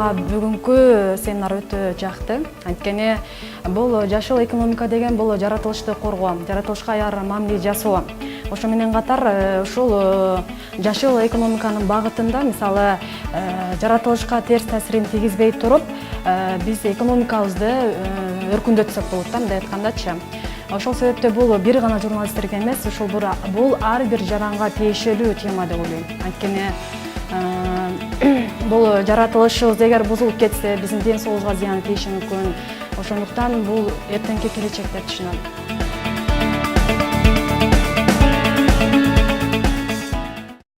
мага бүгүнкү семинар өтө жакты. Анткени бул жашыл экономика деген бул жаратылышты коргоо, жаратылышка аяр мамиле жасоо. Ошо менен катар ушул жашыл экономиканын багытында мисалы жаратылышка терс таасирин тийгизбей туруп, биз экономикабызды өркүндөтсөк болот да, мындай айткандачы. Ошол себептен бул бир гана журналисттерге эмес, бул ар бир жаранга тиешелүү тема деп ойлойм. Анткени бул жаратылышыбыз эгер бузулуп кетсе, биздин ден соолугубузга зыяны тийиши мүмкүн. Ошондуктан бул эртеңки келечек деп түшүнөм.